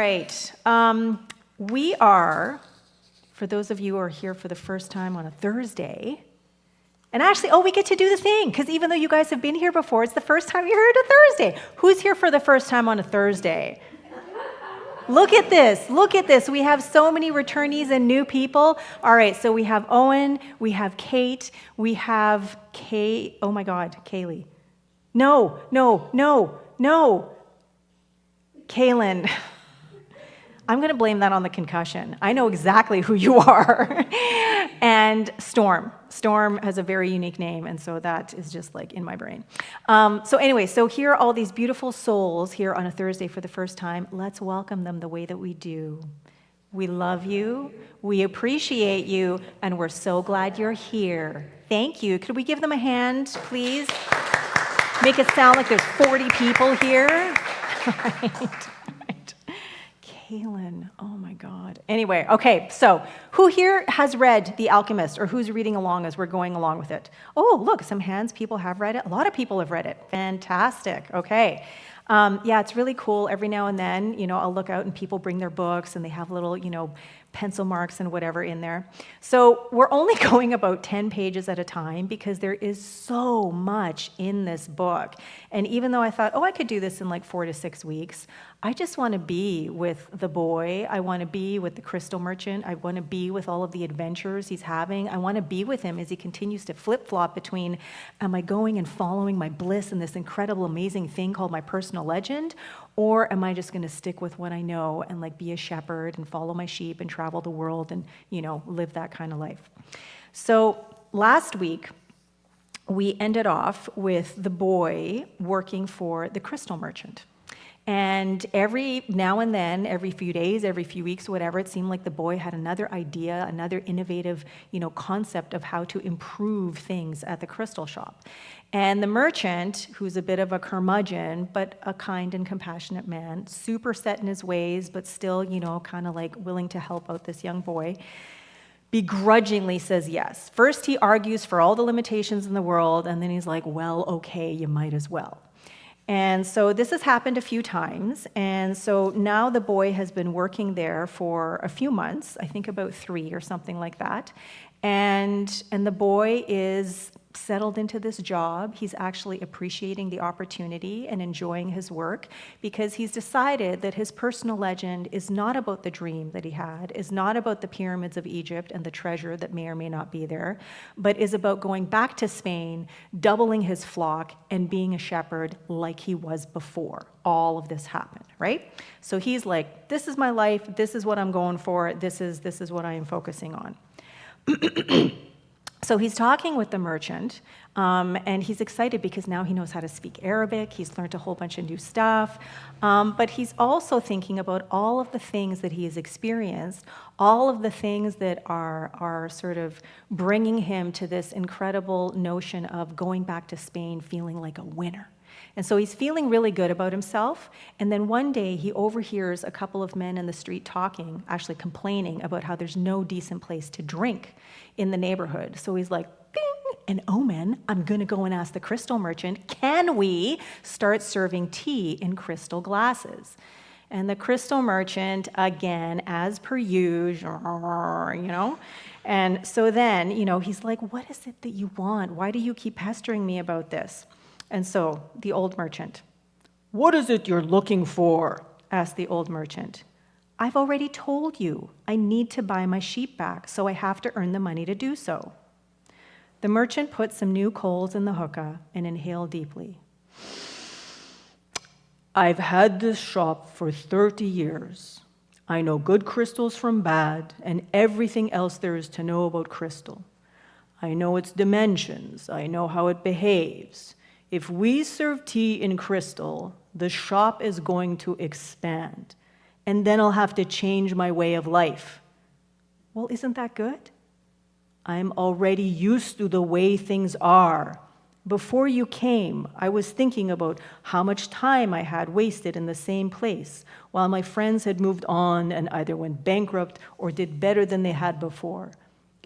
right. We are, for those of you who are here for the first time on a Thursday, and actually, we get to do the thing, because even though you guys have been here before, it's the first time you're here on a Thursday. Who's here for the first time on a Thursday? Look at this. Look at this. We have so many returnees and new people. All right, so we have Owen, we have Kate, we have oh my God, Kaylee. No. Kaylin. I'm going to blame that on the concussion. I know exactly who you are. And Storm. Storm has a very unique name, and so that is just like in my brain. So anyway, so here are all these beautiful souls here on a Thursday for the first time. Let's welcome them the way that we do. We love you, we appreciate you, and we're so glad you're here. Thank you. Could we give them a hand, please? Make it sound like there's 40 people here. Right. Kaylin, oh my God. Anyway, okay, so who here has read The Alchemist, or who's reading along as we're going along with it? Oh, look, some hands, people have read it. A lot of people have read it. Fantastic, okay. Yeah, it's really cool. Every now and then, I'll look out and people bring their books and they have little, pencil marks and whatever in there. So we're only going about 10 pages at a time because there is so much in this book. And even though I thought, I could do this in like 4 to 6 weeks, I just want to be with the boy. I want to be with the crystal merchant. I want to be with all of the adventures he's having. I want to be with him as he continues to flip-flop between, am I going and following my bliss in this incredible, amazing thing called my personal legend, or am I just going to stick with what I know and like be a shepherd and follow my sheep and travel the world and, live that kind of life? So last week, we ended off with the boy working for the crystal merchant. And every now and then, every few days, every few weeks, whatever, it seemed like the boy had another idea, another innovative, concept of how to improve things at the crystal shop. And the merchant, who's a bit of a curmudgeon, but a kind and compassionate man, super set in his ways, but still, kind of like willing to help out this young boy, begrudgingly says yes. First, he argues for all the limitations in the world, and then he's like, well, okay, you might as well. And so this has happened a few times, and so now the boy has been working there for a few months, I think about 3 or something like that, and the boy is settled into this job. He's actually appreciating the opportunity and enjoying his work because he's decided that his personal legend is not about the dream that he had, is not about the pyramids of Egypt and the treasure that may or may not be there, but is about going back to Spain, doubling his flock, and being a shepherd like he was before all of this happened, right? So he's like, this is my life, this is what I'm going for, this is what I am focusing on. So he's talking with the merchant, and he's excited because now he knows how to speak Arabic. He's learned a whole bunch of new stuff, but he's also thinking about all of the things that he has experienced, all of the things that are sort of bringing him to this incredible notion of going back to Spain feeling like a winner. And so he's feeling really good about himself, and then one day he overhears a couple of men in the street talking, actually complaining about how there's no decent place to drink in the neighborhood. So he's like, bing, an omen, I'm gonna go and ask the crystal merchant, can we start serving tea in crystal glasses? And the crystal merchant, again, as per usual, and so then, he's like, what is it that you want? Why do you keep pestering me about this? And so the old merchant, what is it you're looking for? Asked the old merchant. I've already told you I need to buy my sheep back, so I have to earn the money to do so. The merchant put some new coals in the hookah and inhaled deeply. I've had this shop for 30 years. I know good crystals from bad and everything else there is to know about crystal. I know its dimensions. I know how it behaves. If we serve tea in crystal, the shop is going to expand, and then I'll have to change my way of life. Well, isn't that good? I'm already used to the way things are. Before you came, I was thinking about how much time I had wasted in the same place, while my friends had moved on and either went bankrupt or did better than they had before.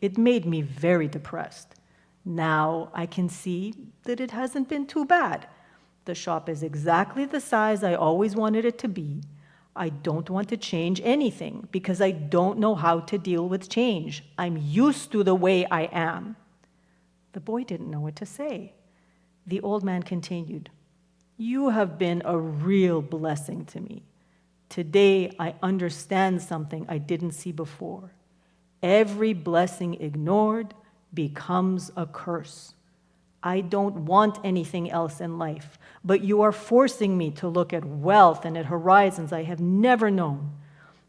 It made me very depressed. Now I can see that it hasn't been too bad. The shop is exactly the size I always wanted it to be. I don't want to change anything because I don't know how to deal with change. I'm used to the way I am. The boy didn't know what to say. The old man continued, you have been a real blessing to me. Today I understand something I didn't see before. Every blessing ignored becomes a curse. I don't want anything else in life, but you are forcing me to look at wealth and at horizons I have never known.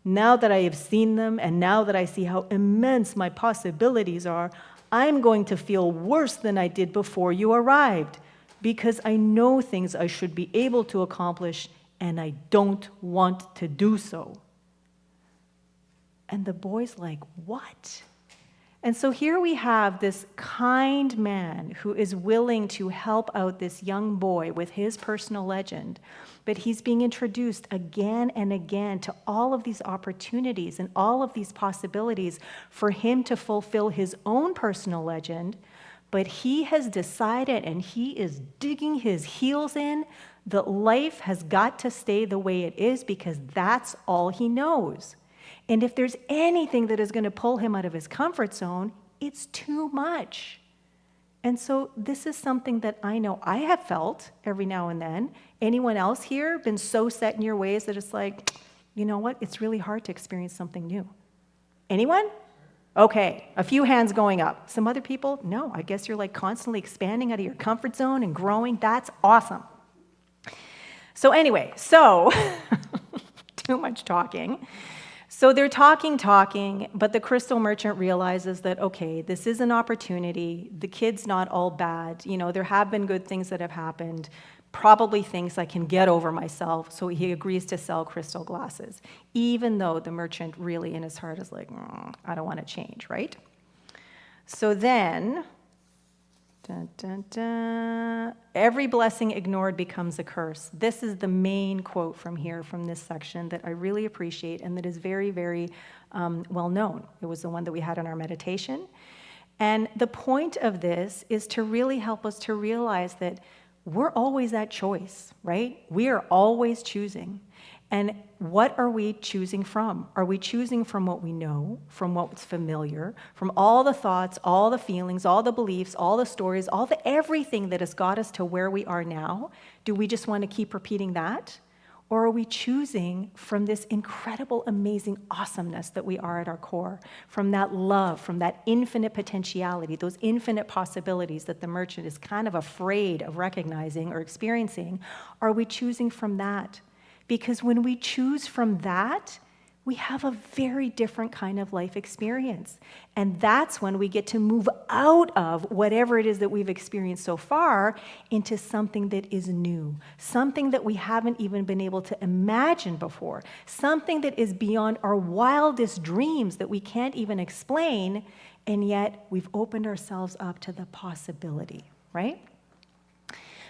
Now that I have seen them, and now that I see how immense my possibilities are, I'm going to feel worse than I did before you arrived, because I know things I should be able to accomplish, and I don't want to do so. And the boy's like, what? And so here we have this kind man who is willing to help out this young boy with his personal legend, but he's being introduced again and again to all of these opportunities and all of these possibilities for him to fulfill his own personal legend, but he has decided, and he is digging his heels in, that life has got to stay the way it is because that's all he knows. And if there's anything that is going to pull him out of his comfort zone, it's too much. And so this is something that I know I have felt every now and then. Anyone else here been so set in your ways that it's like, you know what, it's really hard to experience something new? Anyone? Okay, a few hands going up. Some other people, no, I guess you're like constantly expanding out of your comfort zone and growing. That's awesome. So anyway, too much talking. So they're talking, but the crystal merchant realizes that, okay, this is an opportunity. The kid's not all bad. You know, there have been good things that have happened, probably things I can get over myself. So he agrees to sell crystal glasses, even though the merchant really in his heart is like, I don't want to change, right? So then, dun, dun, dun, every blessing ignored becomes a curse. This is the main quote from here, from this section, that I really appreciate and that is very, very well known. It was the one that we had in our meditation. And the point of this is to really help us to realize that we're always at choice, right? We are always choosing. And what are we choosing from? Are we choosing from what we know, from what's familiar, from all the thoughts, all the feelings, all the beliefs, all the stories, all the everything that has got us to where we are now? Do we just want to keep repeating that? Or are we choosing from this incredible, amazing awesomeness that we are at our core, from that love, from that infinite potentiality, those infinite possibilities that the merchant is kind of afraid of recognizing or experiencing? Are we choosing from that? Because when we choose from that, we have a very different kind of life experience. And that's when we get to move out of whatever it is that we've experienced so far into something that is new, something that we haven't even been able to imagine before, something that is beyond our wildest dreams that we can't even explain, and yet we've opened ourselves up to the possibility, right?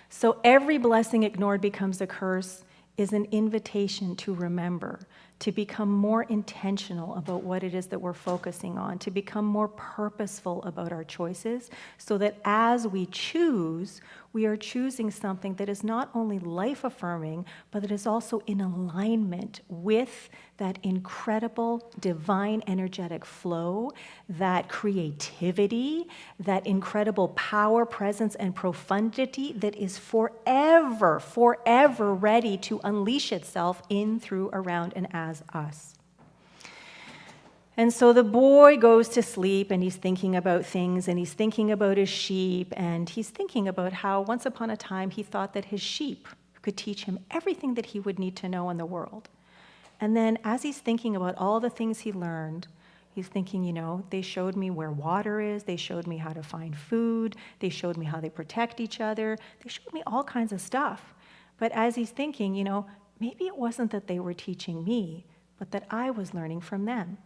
So every blessing ignored becomes a curse is an invitation to remember, to become more intentional about what it is that we're focusing on, to become more purposeful about our choices, so that as we choose, we are choosing something that is not only life-affirming, but that is also in alignment with that incredible divine energetic flow, that creativity, that incredible power, presence, and profundity that is forever, forever ready to unleash itself in, through, around, and as us. And so the boy goes to sleep, and he's thinking about things, and he's thinking about his sheep, and he's thinking about how once upon a time he thought that his sheep could teach him everything that he would need to know in the world. And then as he's thinking about all the things he learned, he's thinking, you know, they showed me where water is, they showed me how to find food, they showed me how they protect each other, they showed me all kinds of stuff. But as he's thinking, you know, maybe it wasn't that they were teaching me, but that I was learning from them.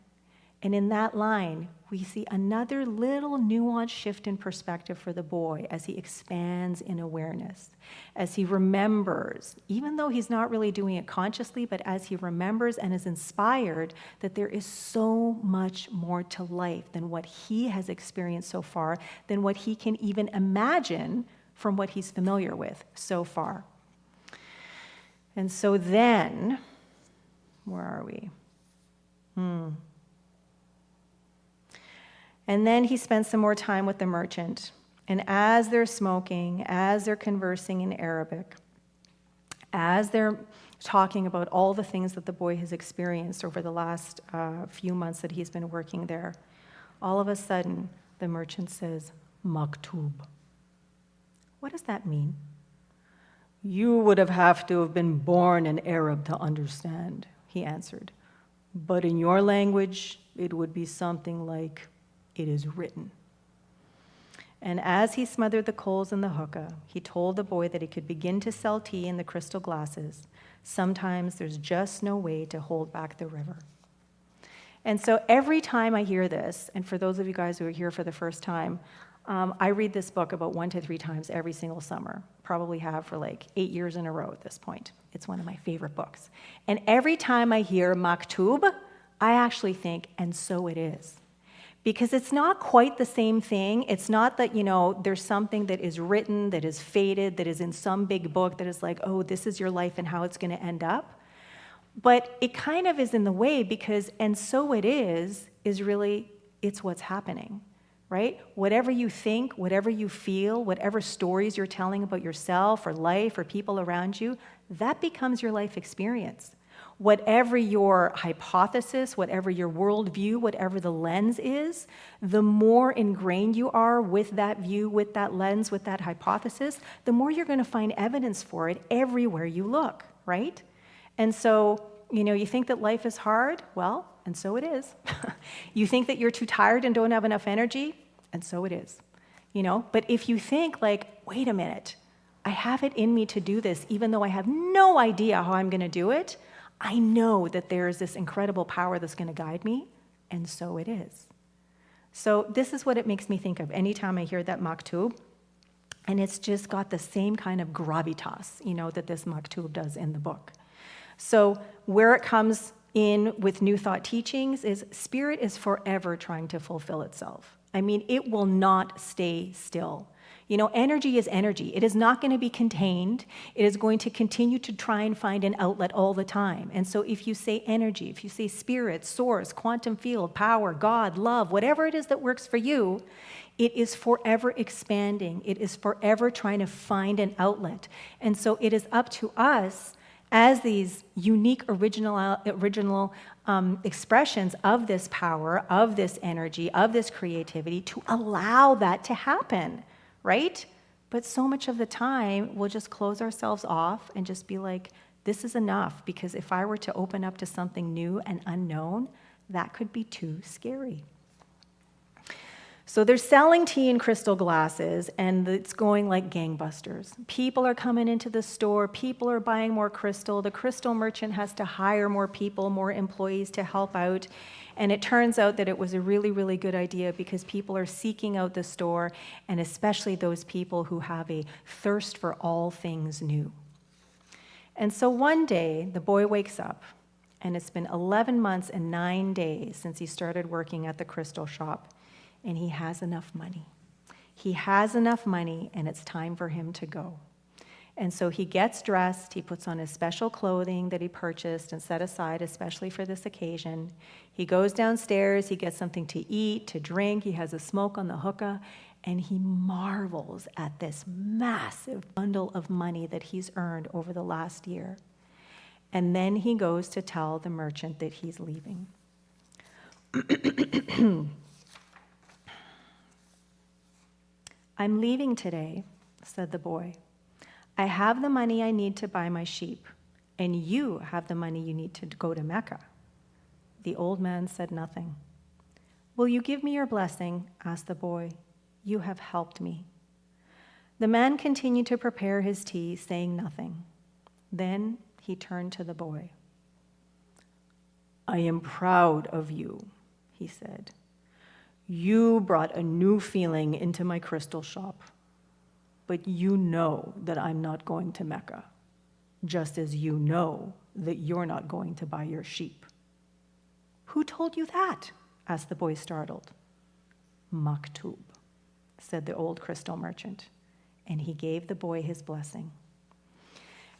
And in that line, we see another little nuanced shift in perspective for the boy as he expands in awareness, as he remembers, even though he's not really doing it consciously, but as he remembers and is inspired that there is so much more to life than what he has experienced so far, than what he can even imagine from what he's familiar with so far. And so then, Where are we? And then he spends some more time with the merchant. And as they're smoking, as they're conversing in Arabic, as they're talking about all the things that the boy has experienced over the last few months that he's been working there, all of a sudden, the merchant says, "Maktub." What does that mean? "You would have to have been born an Arab to understand," he answered. "But in your language, it would be something like, 'It is written.'" And as he smothered the coals in the hookah, he told the boy that he could begin to sell tea in the crystal glasses. Sometimes there's just no way to hold back the river. And so every time I hear this, and for those of you guys who are here for the first time, I read this book about 1 to 3 times every single summer. Probably have for like 8 years in a row at this point. It's one of my favorite books. And every time I hear maktub, I actually think, and so it is. Because it's not quite the same thing. It's not that, there's something that is written, that is fated, that is in some big book that is like, oh, this is your life and how it's going to end up. But it kind of is in the way because, and so it is really, it's what's happening, right? Whatever you think, whatever you feel, whatever stories you're telling about yourself or life or people around you, that becomes your life experience. Whatever your hypothesis, whatever your worldview, whatever the lens is, the more ingrained you are with that view, with that lens, with that hypothesis, the more you're going to find evidence for it everywhere you look, right? And so, you think that life is hard? Well, and so it is. You think that you're too tired and don't have enough energy? And so it is. But if you think like, wait a minute, I have it in me to do this, even though I have no idea how I'm going to do it, I know that there is this incredible power that's going to guide me, and so it is. So this is what it makes me think of anytime I hear that maktub, and it's just got the same kind of gravitas, that this maktub does in the book. So where it comes in with New Thought teachings is spirit is forever trying to fulfill itself. I mean, it will not stay still. Energy is energy. It is not going to be contained. It is going to continue to try and find an outlet all the time. And so if you say energy, if you say spirit, source, quantum field, power, God, love, whatever it is that works for you, it is forever expanding. It is forever trying to find an outlet. And so it is up to us as these unique original expressions of this power, of this energy, of this creativity to allow that to happen. Right? But so much of the time, we'll just close ourselves off and just be like, this is enough, because if I were to open up to something new and unknown, that could be too scary. So they're selling tea in crystal glasses, and it's going like gangbusters. People are coming into the store. People are buying more crystal. The crystal merchant has to hire more people, more employees to help out. And it turns out that it was a really, really good idea because people are seeking out the store, and especially those people who have a thirst for all things new. And so one day, the boy wakes up, and it's been 11 months and 9 days since he started working at the crystal shop, and he has enough money. He has enough money, and it's time for him to go. And so he gets dressed, he puts on his special clothing that he purchased and set aside especially for this occasion. He goes downstairs, he gets something to eat, to drink, he has a smoke on the hookah, and he marvels at this massive bundle of money that he's earned over the last year. And then he goes to tell the merchant that he's leaving. "I'm leaving today," said the boy. "I have the money I need to buy my sheep, and you have the money you need to go to Mecca." The old man said nothing. "Will you give me your blessing?" asked the boy. "You have helped me." The man continued to prepare his tea, saying nothing. Then he turned to the boy. "I am proud of you," he said. "You brought a new feeling into my crystal shop. But you know that I'm not going to Mecca, just as you know that you're not going to buy your sheep." "Who told you that?" asked the boy, startled. "Maktub," said the old crystal merchant, and he gave the boy his blessing.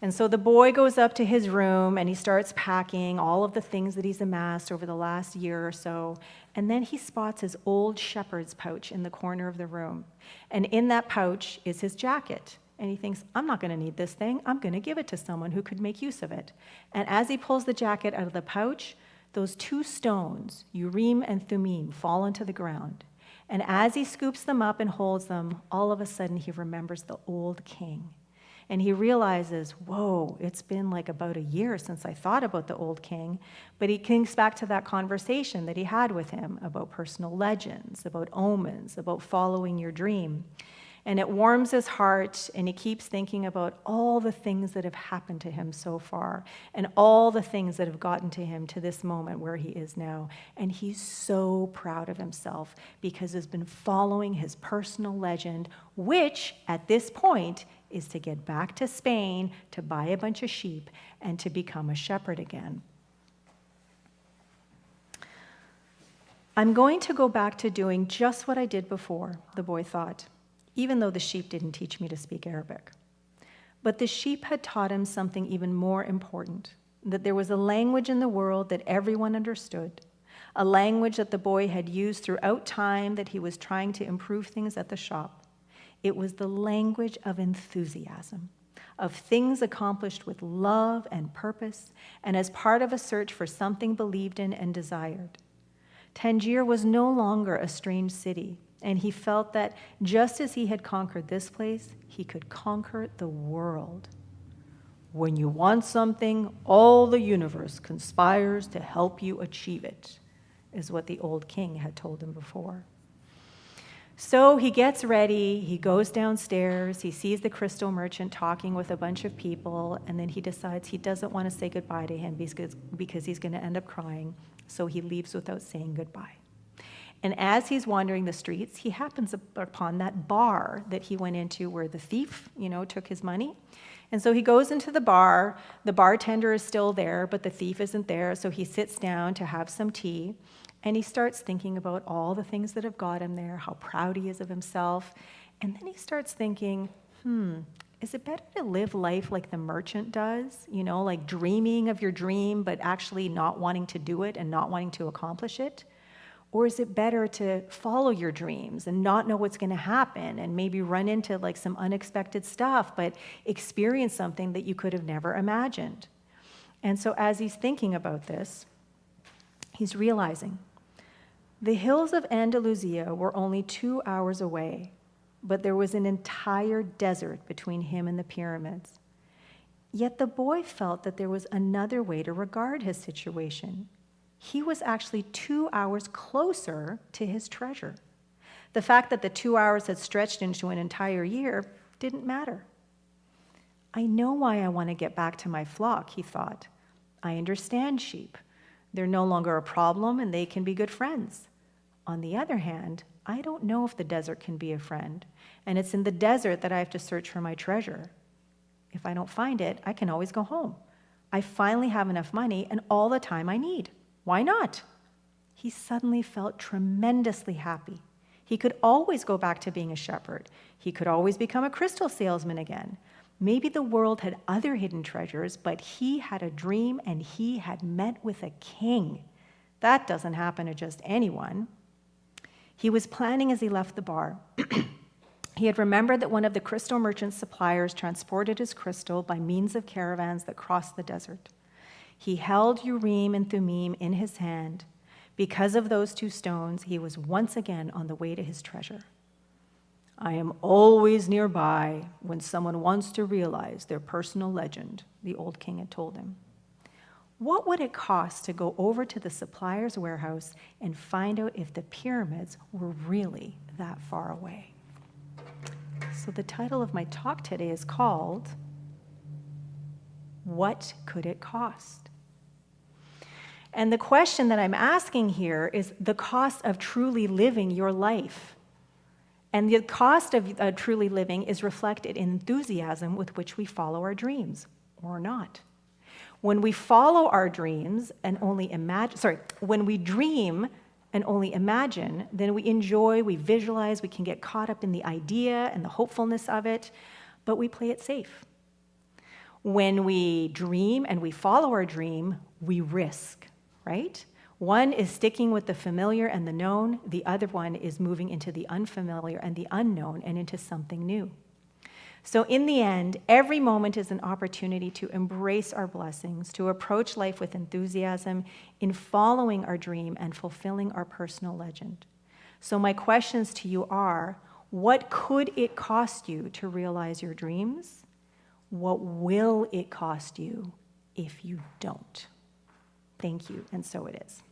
And so the boy goes up to his room and he starts packing all of the things that he's amassed over the last year or so. And then he spots his old shepherd's pouch in the corner of the room. And in that pouch is his jacket. And he thinks, I'm not going to need this thing. I'm going to give it to someone who could make use of it. And as he pulls the jacket out of the pouch, those two stones, Urim and Thummim, fall into the ground. And as he scoops them up and holds them, all of a sudden he remembers the old king. And he realizes, whoa, it's been like about a year since I thought about the old king. But he thinks back to that conversation that he had with him about personal legends, about omens, about following your dream. And it warms his heart, and he keeps thinking about all the things that have happened to him so far, and all the things that have gotten to him to this moment where he is now. And he's so proud of himself because he's been following his personal legend, which at this point is to get back to Spain, to buy a bunch of sheep, and to become a shepherd again. I'm going to go back to doing just what I did before, the boy thought, even though the sheep didn't teach me to speak Arabic. But the sheep had taught him something even more important, that there was a language in the world that everyone understood, a language that the boy had used throughout time that he was trying to improve things at the shop. It was the language of enthusiasm, of things accomplished with love and purpose, and as part of a search for something believed in and desired. Tangier was no longer a strange city, and he felt that just as he had conquered this place, he could conquer the world. When you want something, all the universe conspires to help you achieve it, is what the old king had told him before. So he gets ready, he goes downstairs, he sees the crystal merchant talking with a bunch of people, and then he decides he doesn't want to say goodbye to him because he's going to end up crying, so he leaves without saying goodbye. And as he's wandering the streets, he happens upon that bar that he went into where the thief, took his money. And so he goes into the bar, the bartender is still there, but the thief isn't there, so he sits down to have some tea. And he starts thinking about all the things that have got him there, how proud he is of himself. And then he starts thinking, is it better to live life like the merchant does? Like dreaming of your dream, but actually not wanting to do it and not wanting to accomplish it? Or is it better to follow your dreams and not know what's going to happen and maybe run into like some unexpected stuff, but experience something that you could have never imagined? And so as he's thinking about this, he's realizing the hills of Andalusia were only 2 hours away, but there was an entire desert between him and the pyramids. Yet the boy felt that there was another way to regard his situation. He was actually 2 hours closer to his treasure. The fact that the 2 hours had stretched into an entire year didn't matter. I know why I want to get back to my flock, he thought. I understand sheep. They're no longer a problem and they can be good friends. On the other hand, I don't know if the desert can be a friend, and it's in the desert that I have to search for my treasure. If I don't find it, I can always go home. I finally have enough money and all the time I need. Why not? He suddenly felt tremendously happy. He could always go back to being a shepherd. He could always become a crystal salesman again. Maybe the world had other hidden treasures, but he had a dream and he had met with a king. That doesn't happen to just anyone. He was planning as he left the bar. He had remembered that one of the crystal merchant's suppliers transported his crystal by means of caravans that crossed the desert. He held Urim and Thummim in his hand. Because of those two stones, he was once again on the way to his treasure. I am always nearby when someone wants to realize their personal legend, the old king had told him. What would it cost to go over to the supplier's warehouse and find out if the pyramids were really that far away? So the title of my talk today is called, What Could It Cost? And the question that I'm asking here is the cost of truly living your life. And the cost of truly living is reflected in enthusiasm with which we follow our dreams, or not. When we follow our dreams and only imagine, when we dream and only imagine, then we enjoy, we visualize, we can get caught up in the idea and the hopefulness of it, but we play it safe. When we dream and we follow our dream, we risk, right? One is sticking with the familiar and the known. The other one is moving into the unfamiliar and the unknown and into something new. So in the end, every moment is an opportunity to embrace our blessings, to approach life with enthusiasm in following our dream and fulfilling our personal legend. So my questions to you are, what could it cost you to realize your dreams? What will it cost you if you don't? Thank you, and so it is.